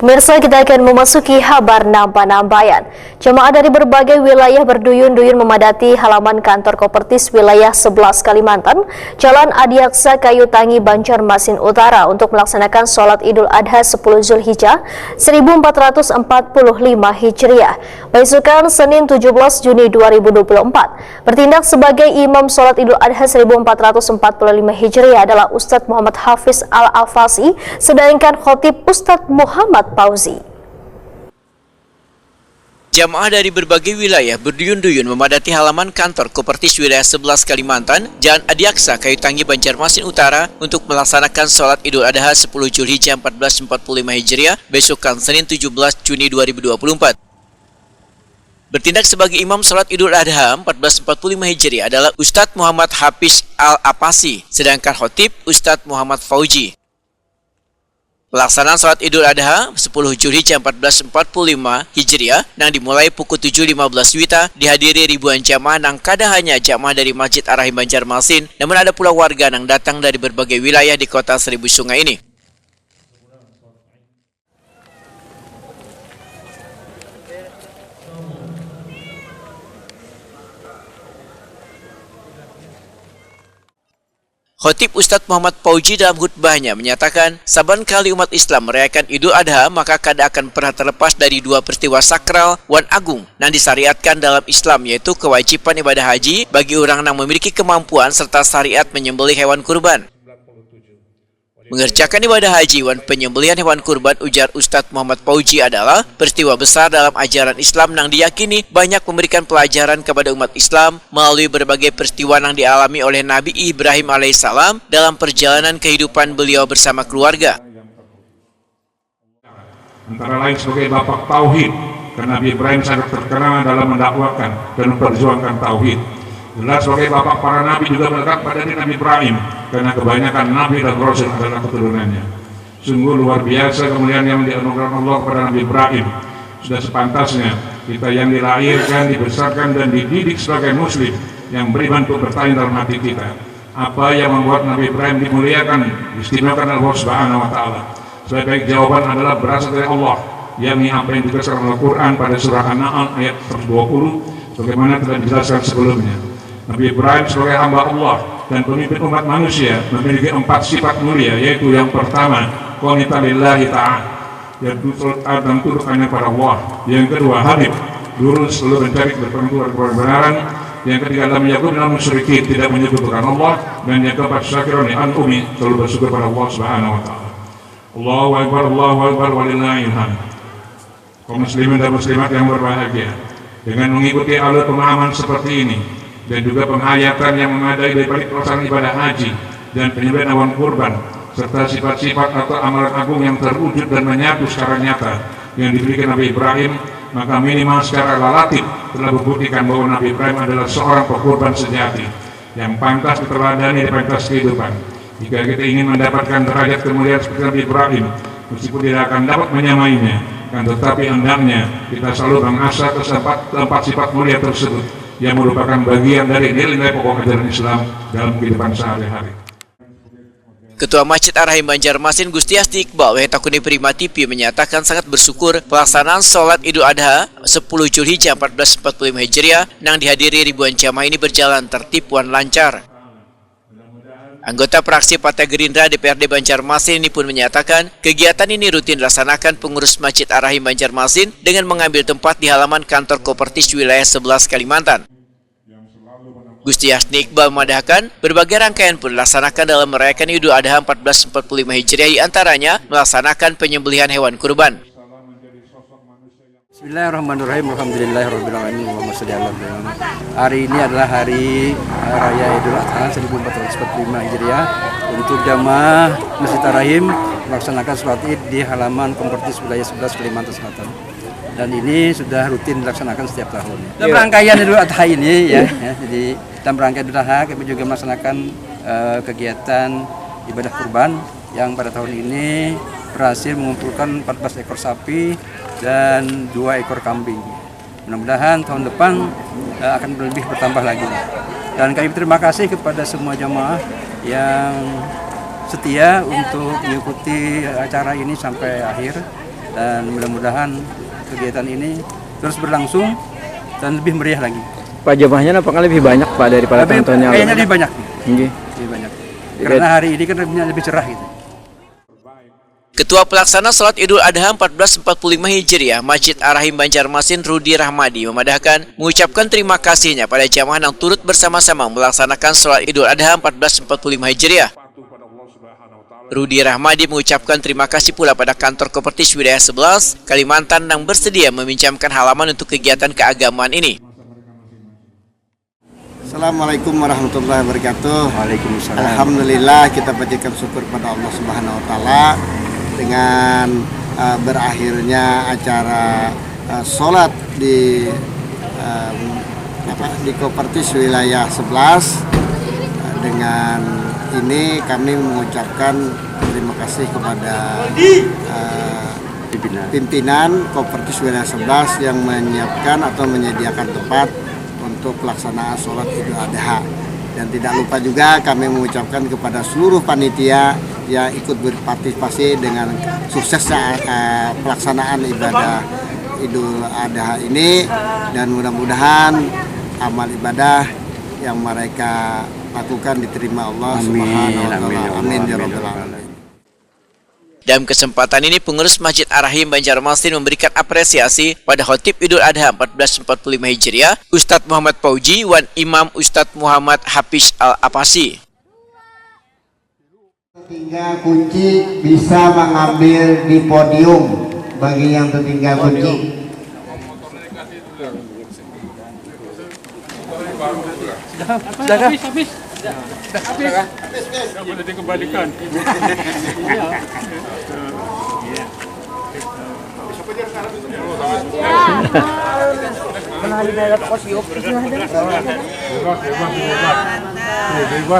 Pemirsa, kita akan memasuki kabar nambah-nambayan. Jemaah dari berbagai wilayah berduyun-duyun memadati halaman kantor Kopertis wilayah 11 Kalimantan, Jalan Adiaksa Kayu Tangi, Banjarmasin Utara untuk melaksanakan sholat Idul Adha 10 Zulhijjah 1445 Hijriah, besokan Senin 17 Juni 2024. Bertindak sebagai imam sholat Idul Adha 1445 Hijriah adalah Ustadz Muhammad Hafiz Al-Afasi, sedangkan khotib Ustadz Muhammad Fauzi. Jamaah dari berbagai wilayah berduyun-duyun memadati halaman kantor Kopertis wilayah 11 Kalimantan, Jalan Adiaksa Kayu Tangi, Banjarmasin Utara untuk melaksanakan sholat Idul Adha 10 Zulhijjah 1445 Hijriah, besokan Senin 17 Juni 2024. Bertindak sebagai imam sholat Idul Adha 1445 Hijriah adalah Ustadz Muhammad Hafiz Al-Afasi, sedangkan khotib Ustadz Muhammad Fauzi. Pelaksanaan sholat Idul Adha 10 Zulhijjah 1445 Hijriah yang dimulai pukul 7.15 WITA dihadiri ribuan jamaah yang kadang hanya jamaah dari Masjid Ar-Rahim Banjarmasin, namun ada pula warga yang datang dari berbagai wilayah di kota Seribu Sungai ini. Khotib Ustadz Muhammad Fauzi dalam khutbahnya menyatakan, saban kali umat Islam merayakan Idul Adha, maka kada akan pernah terlepas dari dua peristiwa sakral wan agung yang disyariatkan dalam Islam, yaitu kewajiban ibadah haji bagi orang yang memiliki kemampuan serta syariat menyembelih hewan kurban. Mengerjakan ibadah haji wan penyembelihan hewan kurban, ujar Ustadz Muhammad Fauzi, adalah peristiwa besar dalam ajaran Islam yang diyakini banyak memberikan pelajaran kepada umat Islam melalui berbagai peristiwa yang dialami oleh Nabi Ibrahim alaihissalam dalam perjalanan kehidupan beliau bersama keluarga. Antara lain sebagai bapak tauhid, karena Nabi Ibrahim sangat terkenal dalam mendakwakan dan memperjuangkan tauhid. Jelas sebagai bapak para nabi juga melekat pada Nabi Ibrahim, karena kebanyakan nabi dan rasul adalah keturunannya. Sungguh luar biasa kemuliaan yang dianugerahkan Allah kepada Nabi Ibrahim. Sudah sepantasnya kita yang dilahirkan, dibesarkan dan dididik sebagai muslim yang beriman untuk bertanya dalam hati kita, apa yang membuat Nabi Ibrahim dimuliakan, diistimewakan oleh Allah Subhanahu wa taala. Sebagai jawaban adalah berasal dari Allah, yakni apa yang dikatakan Al-Qur'an pada surah An-Nahl ayat 120 sebagaimana telah dijelaskan sebelumnya. Nabi Ibrahim sebagai hamba Allah dan pemimpin umat manusia memiliki 4 sifat mulia, yaitu yang pertama, qanita lillahi ta'ala, yaitu dan tunduk hanya pada Allah. Yang kedua, hanif, lurus selalu mencari kebenaran. Yang ketiga, lam yakun minal musyrikin, tidak menyekutukan Allah. Dan yang keempat, syakirun li'an'umi, selalu bersyukur pada Allah Subhanahu wa taala. Allahu akbar walillahil hamd. Kaum muslimin dan muslimat yang berbahagia, dengan mengikuti alur pemahaman seperti ini dan juga penghayatan yang memadai daripada pelaksanaan ibadah haji dan penyembelihan hewan kurban serta sifat-sifat atau amalan agung yang terwujud dan menyatu secara nyata yang diberikan Nabi Ibrahim, maka minimal secara relatif telah membuktikan bahwa Nabi Ibrahim adalah seorang pekurban sejati yang pantas diteladani di pentas kehidupan. Jika kita ingin mendapatkan derajat kemuliaan seperti Nabi Ibrahim, meskipun tidak akan dapat menyamainya, kan tetapi hendaknya kita selalu mengasah keempat sifat mulia tersebut yang merupakan bagian dari nilai-nilai pokok ajaran Islam dalam kehidupan sehari-hari. Ketua Masjid Ar-Rahim Banjarmasin Gusti Asti Iqbal Wetakuni Prima TV menyatakan sangat bersyukur pelaksanaan sholat Idul Adha 10 Zulhijjah 1445 Hijriah yang dihadiri ribuan jamaah ini berjalan tertib dan lancar. Anggota fraksi Partai Gerindra DPRD Banjarmasin ini pun menyatakan kegiatan ini rutin dilaksanakan pengurus Masjid Ar-Rahim Banjarmasin dengan mengambil tempat di halaman kantor Kopertis wilayah 11 Kalimantan. Gusti Asti Iqbal memadahkan berbagai rangkaian pun dilaksanakan dalam merayakan Idul Adha 1445 Hijriah, di antaranya melaksanakan penyembelihan hewan kurban. Bismillahirrahmanirrahim. Alhamdulillahirrahmanirrahim. Hari ini adalah hari Raya Idul Adha 1445 Hijriah untuk jamaah Masjid Ar-Rahim melaksanakan sholat Id di halaman Kopertis wilayah 11 Kalimantan Selatan. Dan ini sudah rutin dilaksanakan setiap tahun. Dalam rangkaian Idul Adha ini jadi dalam rangkaian Idul Adha kami juga melaksanakan kegiatan ibadah kurban yang pada tahun ini berhasil mengumpulkan 14 ekor sapi dan 2 ekor kambing. Mudah-mudahan tahun depan akan lebih bertambah lagi. Dan kami terima kasih kepada semua jamaah yang setia untuk mengikuti acara ini sampai akhir. dan mudah-mudahan kegiatan ini terus berlangsung dan lebih meriah lagi. Pak, jamaahnya apakah lebih banyak Pak daripada tahun-tahun yang lalu? Kayaknya lebih banyak. Nggih. Lebih banyak. Karena hari ini kan lebih cerah gitu. Ketua Pelaksana Salat Idul Adha 1445 Hijriah Masjid Ar-Rahim Banjarmasin Rudi Rahmadi memadahkan mengucapkan terima kasihnya pada jamaah yang turut bersama-sama melaksanakan Salat Idul Adha 1445 Hijriah. Rudi Rahmadi mengucapkan terima kasih pula pada kantor Kopertis Wilayah 11 Kalimantan yang bersedia meminjamkan halaman untuk kegiatan keagamaan ini. Assalamualaikum warahmatullahi wabarakatuh. Waalaikumsalam. Alhamdulillah, kita panjatkan syukur pada Allah Subhanahu wa taala dengan berakhirnya acara sholat di Kopertis Wilayah 11. Dengan ini kami mengucapkan terima kasih kepada pimpinan Kopertis Wilayah 11 yang menyiapkan atau menyediakan tempat untuk pelaksanaan sholat Idul Adha. Dan tidak lupa juga kami mengucapkan kepada seluruh panitia yang ikut berpartisipasi dengan suksesnya pelaksanaan ibadah Idul Adha ini, dan mudah-mudahan amal ibadah yang mereka lakukan diterima Allah Subhanahu wa taala. Amin ya rabbal alamin. Dalam kesempatan ini, pengurus Masjid Ar-Rahim Banjarmasin memberikan apresiasi pada Khatib Idul Adha 1445 Hijriah, Ustadz Muhammad Fauji, Wan Imam Ustadz Muhammad Hafiz Al-Apasi. Tertinggal kunci bisa mengambil di podium bagi yang tertinggal kunci. Sudah habis. Boleh dikembalikan. Bebas.